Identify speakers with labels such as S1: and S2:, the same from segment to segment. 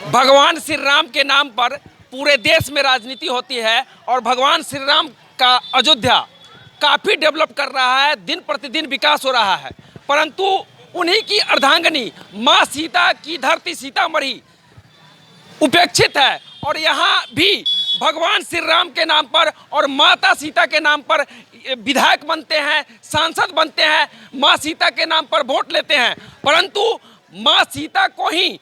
S1: भगवान श्री राम के नाम पर पूरे देश में राजनीति होती है और भगवान श्री राम का अयोध्या काफ़ी डेवलप कर रहा है, दिन प्रतिदिन विकास हो रहा है, परंतु उन्हीं की अर्धांगिनी माँ सीता की धरती सीतामढ़ी उपेक्षित है। और यहाँ भी भगवान श्री राम के नाम पर और माता सीता के नाम पर विधायक बनते हैं, सांसद बनते हैं, माँ सीता के नाम पर वोट लेते हैं, परंतु माँ सीता को ही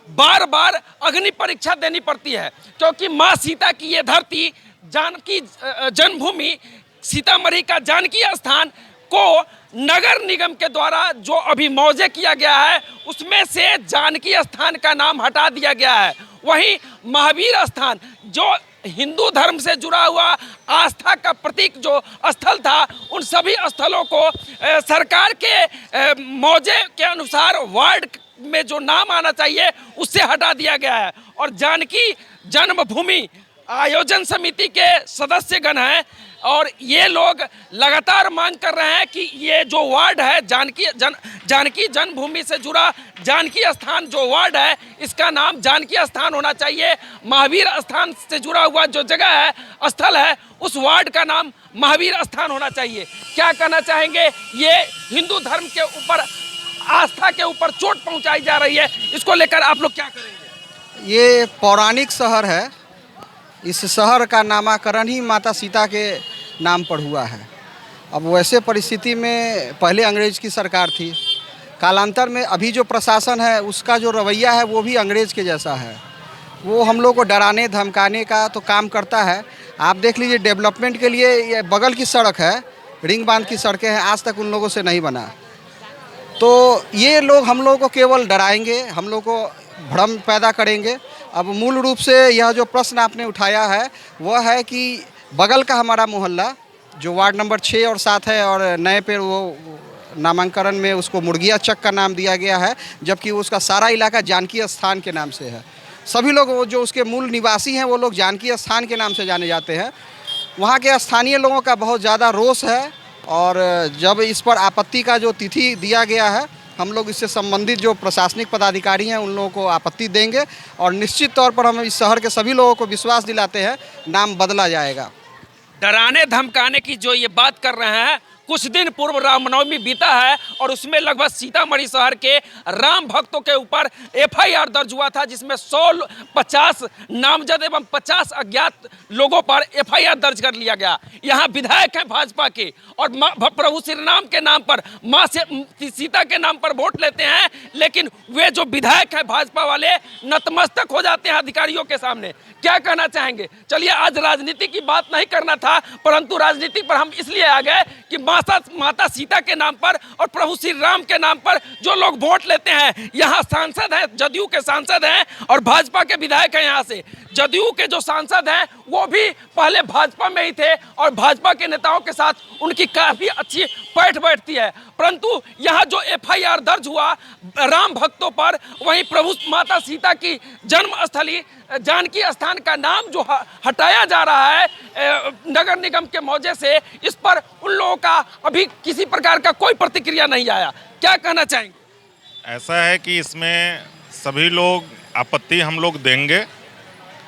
S1: बार बार अग्नि परीक्षा देनी पड़ती है, क्योंकि माँ सीता की ये धरती जानकी जन्मभूमि सीतामढ़ी का जानकी स्थान को नगर निगम के द्वारा जो अभी मौजे किया गया है उसमें से जानकी स्थान का नाम हटा दिया गया है। वहीं महावीर स्थान जो हिंदू धर्म से जुड़ा हुआ आस्था का प्रतीक जो स्थल था, उन सभी स्थलों को सरकार के मौजे के अनुसार वार्ड में जो नाम आना चाहिए उससे हटा दिया गया है। और जानकी जन्मभूमि आयोजन समिति के सदस्यगण हैं और ये लोग लगातार मांग कर रहे हैं कि ये जो वार्ड है जानकी जन्मभूमि से जुड़ा जानकी स्थान जो वार्ड है इसका नाम जानकी स्थान होना चाहिए। महावीर स्थान से जुड़ा हुआ जो जगह है स्थल है उस वार्ड का नाम महावीर स्थान होना चाहिए। क्या कहना चाहेंगे? ये हिंदू धर्म के ऊपर आस्था के ऊपर चोट पहुंचाई जा रही है, इसको लेकर आप लोग क्या करेंगे?
S2: ये पौराणिक शहर है, इस शहर का नामकरण ही माता सीता के नाम पर हुआ है। अब वैसे परिस्थिति में पहले अंग्रेज की सरकार थी, कालांतर में अभी जो प्रशासन है उसका जो रवैया है वो भी अंग्रेज के जैसा है। वो हम लोग को डराने धमकाने का तो काम करता है। आप देख लीजिए, डेवलपमेंट के लिए ये बगल की सड़क है, रिंग बांध की सड़कें हैं, आज तक उन लोगों से नहीं बना। तो ये लोग हम लोगों को केवल डराएंगे, हम लोग को भ्रम पैदा करेंगे। अब मूल रूप से यह जो प्रश्न आपने उठाया है वह है कि बगल का हमारा मोहल्ला जो वार्ड नंबर 6 और 7 है और नए पे वो नामांकन में उसको मुर्गिया चक का नाम दिया गया है, जबकि उसका सारा इलाका जानकी स्थान के नाम से है। सभी लोग वो जो उसके मूल निवासी हैं वो लोग जानकी स्थान के नाम से जाने जाते हैं। वहाँ के स्थानीय लोगों का बहुत ज़्यादा रोष है और जब इस पर आपत्ति का जो तिथि दिया गया है, हम लोग इससे संबंधित जो प्रशासनिक पदाधिकारी हैं उन लोगों को आपत्ति देंगे और निश्चित तौर पर हम इस शहर के सभी लोगों को विश्वास दिलाते हैं नाम बदला जाएगा।
S1: डराने धमकाने की जो ये बात कर रहे हैं, कुछ दिन पूर्व रामनवमी बीता है और उसमें लगभग सीतामढ़ी शहर के राम भक्तों के ऊपर एफआईआर दर्ज हुआ था, जिसमें 150 नामजद एवं 50 अज्ञात लोगों पर एफआईआर दर्ज कर लिया गया। यहाँ विधायक हैं भाजपा के और प्रभु श्री राम के नाम पर माँ सीता के नाम पर वोट लेते हैं, लेकिन वे जो विधायक हैं भाजपा वाले नतमस्तक हो जाते हैं अधिकारियों के सामने। क्या कहना चाहेंगे? चलिए, आज राजनीति की बात नहीं करना था, परंतु राजनीति पर हम इसलिए आ गए कि माता सीता के नाम पर और प्रभु श्री राम के नाम पर जो लोग वोट लेते हैं, यहाँ सांसद हैं, जदयू के सांसद हैं और भाजपा के विधायक हैं। यहाँ से जदयू के जो सांसद हैं वो भी पहले भाजपा में ही थे और भाजपा के नेताओं के साथ उनकी काफ़ी अच्छी पैठ बैठती है, परंतु यहाँ जो एफआईआर दर्ज हुआ राम भक्तों पर, वहीं प्रभु माता सीता की जन्मस्थली जानकी स्थान का नाम जो हटाया जा रहा है नगर निगम के मौजे से, इस पर उन लोगों का अभी किसी प्रकार का कोई प्रतिक्रिया नहीं आया। क्या कहना चाहेंगे?
S3: ऐसा है कि इसमें सभी लोग आपत्ति हम लोग देंगे।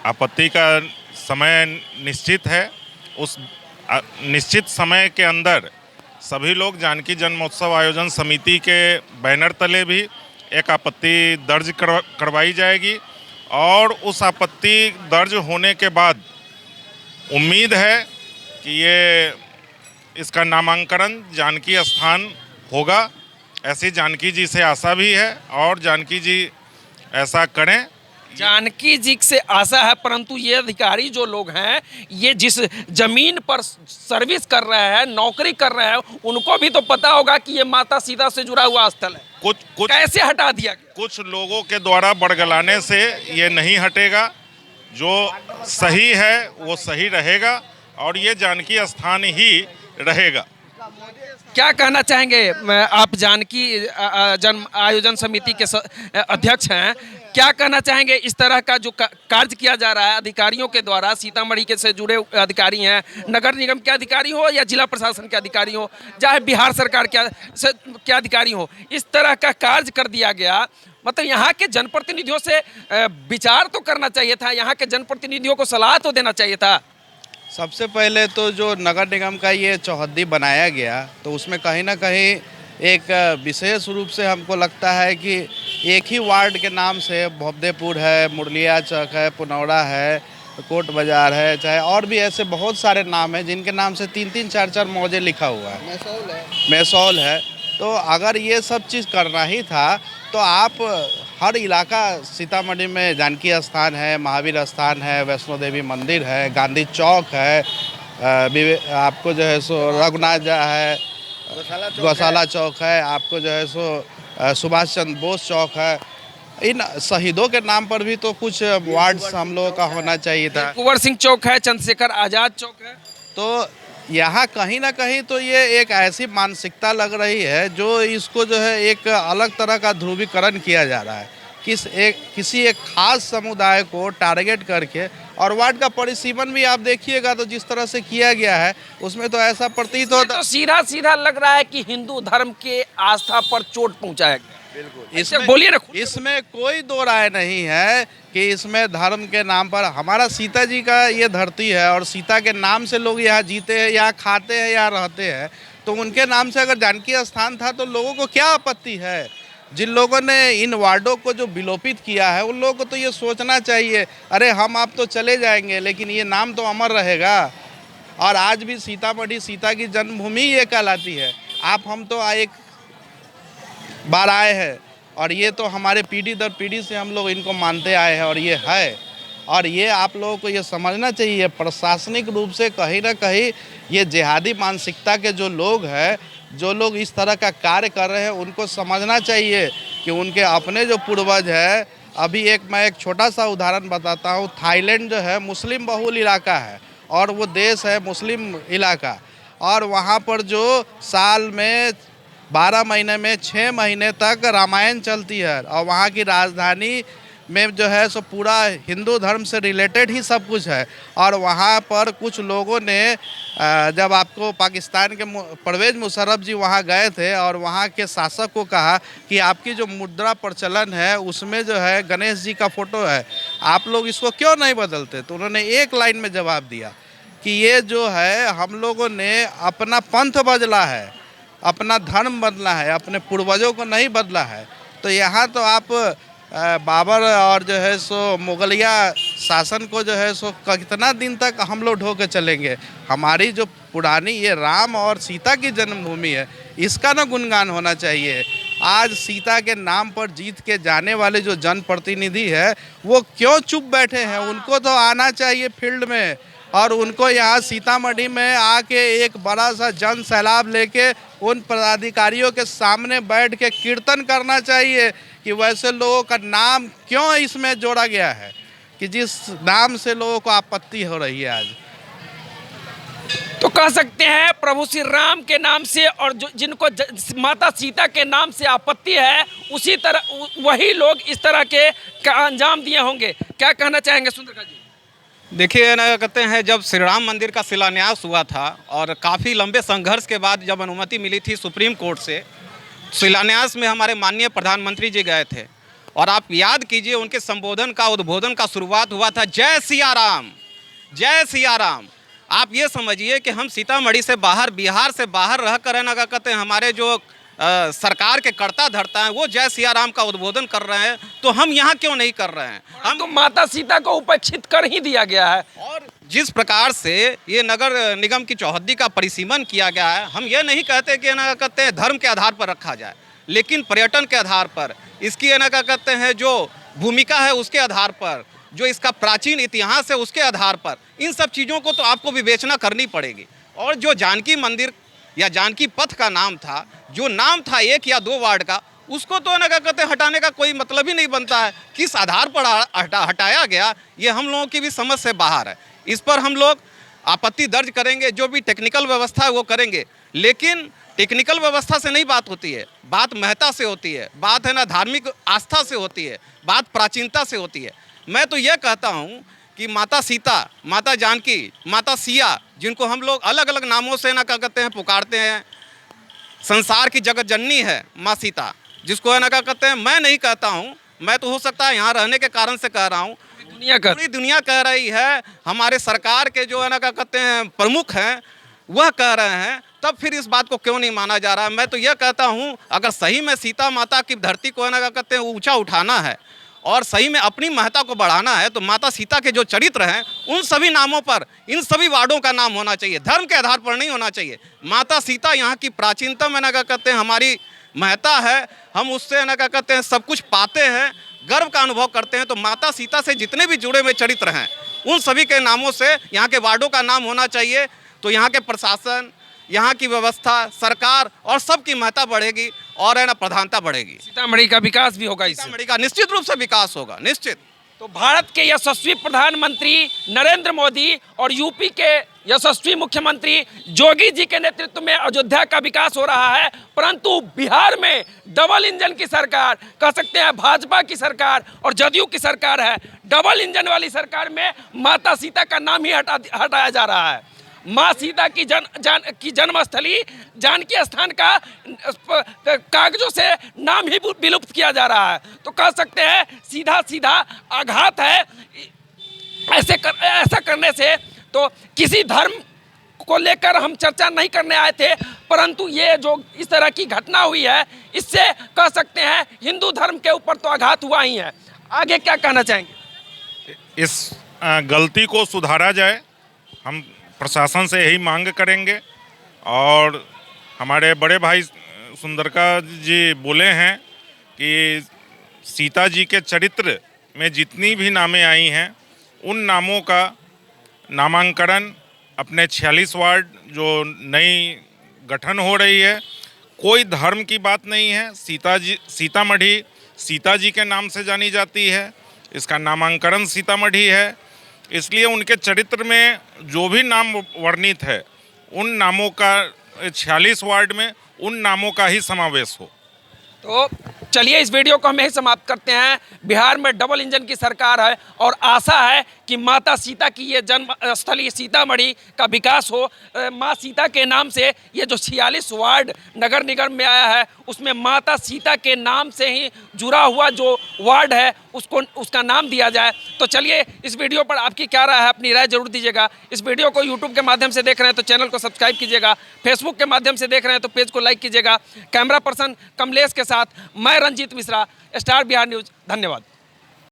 S3: आपत्ति का समय निश्चित है, उस निश्चित समय के अंदर सभी लोग जानकी जन्मोत्सव आयोजन समिति के बैनर तले भी एक आपत्ति दर्ज करवाई जाएगी और उस आपत्ति दर्ज होने के बाद उम्मीद है कि ये इसका नामांकन जानकी स्थान होगा। ऐसी जानकी जी से आशा भी है और जानकी जी ऐसा करें।
S1: जानकी जी से आशा है, परंतु ये अधिकारी जो लोग हैं, ये जिस जमीन पर सर्विस कर रहे हैं, नौकरी कर रहे हैं, उनको भी तो पता होगा कि ये माता सीता से जुड़ा हुआ स्थल है। कुछ कैसे हटा दिया?
S3: कुछ लोगों के द्वारा बड़गलाने से ये नहीं हटेगा। जो सही है वो सही रहेगा और ये जानकी स्थान ही रहेगा।
S1: क्या कहना चाहेंगे? आप जानकी जन्म आयोजन समिति के अध्यक्ष हैं, क्या कहना चाहेंगे? इस तरह का जो कार्य किया जा रहा है अधिकारियों के द्वारा, सीतामढ़ी के से जुड़े अधिकारी हैं, नगर निगम के अधिकारी हो या जिला प्रशासन के अधिकारी हो, चाहे बिहार सरकार के अधिकारी हो, इस तरह का कार्य कर दिया गया, मतलब यहाँ के जनप्रतिनिधियों से विचार तो करना चाहिए था, यहाँ के जनप्रतिनिधियों को सलाह तो देना चाहिए था।
S4: सबसे पहले तो जो नगर निगम का ये चौहद्दी बनाया गया, तो उसमें कहीं ना कहीं एक विशेष रूप से हमको लगता है कि एक ही वार्ड के नाम से भोबदेपुर है, मुरलिया चौक है, पुनौरा है, कोट बाज़ार है, चाहे और भी ऐसे बहुत सारे नाम हैं जिनके नाम से 3-3 4-4 मौजे लिखा हुआ है, मैसौल है। तो अगर ये सब चीज़ करना ही था तो आप हर इलाका, सीतामढ़ी में जानकी स्थान है, महावीर स्थान है, वैष्णो देवी मंदिर है, गांधी चौक है, आपको जो है सो रघुनाथ है, गौशाला चौक है, आपको जो है सो सुभाष चंद्र बोस चौक है। इन शहीदों के नाम पर भी तो कुछ वार्ड्स हम लोगों का होना चाहिए था।
S1: कुंवर सिंह चौक है, चंद्रशेखर आज़ाद चौक है।
S4: तो यहाँ कहीं ना कहीं तो ये एक ऐसी मानसिकता लग रही है जो इसको जो है एक अलग तरह का ध्रुवीकरण किया जा रहा है, किसी एक खास समुदाय को टारगेट करके। और वार्ड का परिसीमन भी आप देखिएगा तो जिस तरह से किया गया है उसमें तो ऐसा प्रतीत होता
S1: तो सीधा सीधा लग रहा है कि हिंदू धर्म के आस्था पर चोट पहुंचाया गया।
S4: बिल्कुल,
S1: इसमें बोलिए ना।
S4: इसमें कोई दो राय नहीं है कि इसमें धर्म के नाम पर, हमारा सीता जी का ये धरती है और सीता के नाम से लोग यहाँ जीते हैं, यहाँ खाते हैं, यहाँ रहते हैं। तो उनके नाम से अगर जानकी स्थान था तो लोगों को क्या आपत्ति है? जिन लोगों ने इन वार्डों को जो विलोपित किया है उन लोगों को तो ये सोचना चाहिए, अरे हम आप तो चले जाएंगे लेकिन ये नाम तो अमर रहेगा। और आज भी सीतामढ़ी सीता की जन्मभूमि ये कहलाती है। हम तो एक बार आए हैं और ये तो हमारे पीढ़ी दर पीढ़ी से हम लोग इनको मानते आए हैं और ये है। और ये आप लोगों को ये समझना चाहिए, प्रशासनिक रूप से कहीं ना कहीं ये जिहादी मानसिकता के जो लोग हैं, जो लोग इस तरह का कार्य कर रहे हैं, उनको समझना चाहिए कि उनके अपने जो पूर्वज है। अभी मैं एक छोटा सा उदाहरण बताता हूँ। थाईलैंड जो है मुस्लिम बहुल इलाका है और वो देश है मुस्लिम इलाका, और वहाँ पर जो साल में 12 महीने में 6 महीने तक रामायण चलती है और वहाँ की राजधानी में जो है सो पूरा हिंदू धर्म से रिलेटेड ही सब कुछ है। और वहाँ पर कुछ लोगों ने जब आपको पाकिस्तान के परवेज़ मुशर्रफ जी वहाँ गए थे और वहाँ के शासक को कहा कि आपकी जो मुद्रा प्रचलन है उसमें जो है गणेश जी का फ़ोटो है, आप लोग इसको क्यों नहीं बदलते? तो उन्होंने एक लाइन में जवाब दिया कि ये जो है हम लोगों ने अपना पंथ बदला है, अपना धर्म बदला है, अपने पूर्वजों को नहीं बदला है। तो यहाँ तो आप बाबर और जो है सो मुगलिया शासन को जो है सो कितना दिन तक हम लोग ढो के चलेंगे? हमारी जो पुरानी ये राम और सीता की जन्मभूमि है, इसका ना गुणगान होना चाहिए। आज सीता के नाम पर जीत के जाने वाले जो जनप्रतिनिधि है वो क्यों चुप बैठे हैं? उनको तो आना चाहिए फील्ड में और उनको यहाँ सीतामढ़ी में आके एक बड़ा सा जन सैलाब लेके उन पदाधिकारियों के सामने बैठ के कीर्तन करना चाहिए कि वैसे लोगों का नाम क्यों इसमें जोड़ा गया है, कि जिस नाम से लोगों को आपत्ति हो रही है आज।
S1: तो कह सकते हैं प्रभु श्री राम के नाम से और जिनको माता सीता के नाम से आपत्ति है, उसी तरह वही लोग इस तरह के का अंजाम दिए होंगे। क्या कहना चाहेंगे सुंदरका जी?
S5: देखिए ना, कहते हैं जब श्री राम मंदिर का शिलान्यास हुआ था और काफ़ी लंबे संघर्ष के बाद जब अनुमति मिली थी सुप्रीम कोर्ट से, शिलान्यास में हमारे माननीय प्रधानमंत्री जी गए थे और आप याद कीजिए उनके संबोधन का, उद्बोधन का शुरुआत हुआ था जय सिया राम, जय सिया राम। आप ये समझिए कि हम सीतामढ़ी से बाहर, बिहार से बाहर रह कर ना, कहते हैं हमारे जो सरकार के कर्ता धर्ता हैं वो जय सिया राम का उद्बोधन कर रहे हैं, तो हम यहाँ क्यों नहीं कर रहे हैं? हम
S1: तो माता सीता को उपेक्षित कर ही दिया गया है।
S5: और जिस प्रकार से ये नगर निगम की चौहद्दी का परिसीमन किया गया है, हम ये नहीं कहते कि ना कहते हैं धर्म के आधार पर रखा जाए, लेकिन पर्यटन के आधार पर, इसकी ना कहते हैं जो भूमिका है उसके आधार पर, जो इसका प्राचीन इतिहास है उसके आधार पर, इन सब चीज़ों को तो आपको विवेचना करनी पड़ेगी। और जो जानकी मंदिर या जानकी पथ का नाम था, जो नाम था 1 या 2 वार्ड का, उसको तो ना कहते हटाने का कोई मतलब ही नहीं बनता है। किस आधार पर हटाया गया ये हम लोगों की भी समझ से बाहर है। इस पर हम लोग आपत्ति दर्ज करेंगे, जो भी टेक्निकल व्यवस्था है वो करेंगे, लेकिन टेक्निकल व्यवस्था से नहीं बात होती है, बात महत्ता से होती है, बात है ना धार्मिक आस्था से होती है, बात प्राचीनता से होती है। मैं तो यह कहता हूँ कि माता सीता, माता जानकी, माता सिया, जिनको हम लोग अलग अलग नामों से ना क्या कहते हैं पुकारते हैं, संसार की जगत जननी है माँ सीता, जिसको है ना क्या कहते हैं, मैं नहीं कहता हूँ, मैं तो हो सकता है यहाँ रहने के कारण से कह रहा हूँ,
S1: दुनिया का
S5: पूरी दुनिया कह रही है, हमारे सरकार के जो है ना क्या कहते हैं प्रमुख हैं वह कह रहे हैं, तब फिर इस बात को क्यों नहीं माना जा रहा है। मैं तो यह कहता हूँ अगर सही में सीता माता की धरती को है ना क्या कहते हैं ऊंचा उठाना है और सही में अपनी महत्ता को बढ़ाना है तो माता सीता के जो चरित्र हैं उन सभी नामों पर इन सभी वार्डों का नाम होना चाहिए, धर्म के आधार पर नहीं होना चाहिए। माता सीता यहाँ की प्राचीनतम है ना क्या कहते हैं हमारी महत्ता है, हम उससे है ना क्या कहते हैं सब कुछ पाते हैं, गर्व का अनुभव करते हैं। तो माता सीता से जितने भी जुड़े हुए चरित्र हैं उन सभी के नामों से यहाँ के वार्डों का नाम होना चाहिए। तो यहाँ के प्रशासन, यहाँ की व्यवस्था, सरकार और सबकी महत्ता बढ़ेगी और है ना प्रधानता बढ़ेगी।
S1: सीतामढ़ी का विकास भी होगा इससे।
S5: सीतामढ़ी का निश्चित रूप से विकास होगा, निश्चित।
S1: तो भारत के यशस्वी प्रधानमंत्री नरेंद्र मोदी और यूपी के यशस्वी मुख्यमंत्री योगी जी के नेतृत्व में अयोध्या का विकास हो रहा है, परंतु बिहार में डबल इंजन की सरकार, कह सकते हैं भाजपा की सरकार और जदयू की सरकार है। डबल इंजन वाली सरकार में माता सीता का नाम ही हटाया जा रहा है। माँ सीता की जन्मस्थली जानकी स्थान का कागजों से नाम ही विलुप्त किया जा रहा है। तो कह सकते हैं सीधा सीधा आघात है। ऐसा करने से तो किसी धर्म को लेकर हम चर्चा नहीं करने आए थे, परंतु ये जो इस तरह की घटना हुई है इससे कह सकते हैं हिंदू धर्म के ऊपर तो आघात हुआ ही है। आगे क्या कहना चाहेंगे?
S3: इस गलती को सुधारा जाए, हम प्रशासन से यही मांग करेंगे। और हमारे बड़े भाई सुंदरका जी बोले हैं कि सीता जी के चरित्र में जितनी भी नामें आई हैं उन नामों का नामांकन अपने 46 वार्ड जो नई गठन हो रही है, कोई धर्म की बात नहीं है। सीतामढ़ी सीता जी के नाम से जानी जाती है, इसका नामांकन सीतामढ़ी है, इसलिए उनके चरित्र में जो भी नाम वर्णित है उन नामों का 46 वार्ड में उन नामों का ही समावेश हो।
S1: तो चलिए इस वीडियो को हम यही समाप्त करते हैं। बिहार में डबल इंजन की सरकार है और आशा है कि माता सीता की ये जन्म स्थली सीतामढ़ी का विकास हो। माँ सीता के नाम से ये जो 46 वार्ड नगर निगम में आया है उसमें माता सीता के नाम से ही जुड़ा हुआ जो वार्ड है उसका नाम दिया जाए। तो चलिए इस वीडियो पर आपकी क्या राय है, अपनी राय जरूर दीजिएगा। इस वीडियो को यूट्यूब के माध्यम से देख रहे हैं तो चैनल को सब्सक्राइब कीजिएगा, फेसबुक के माध्यम से देख रहे हैं तो पेज को लाइक कीजिएगा। कैमरा पर्सन कमलेश के साथ मैं रंजीत मिश्रा, स्टार बिहार न्यूज़। धन्यवाद।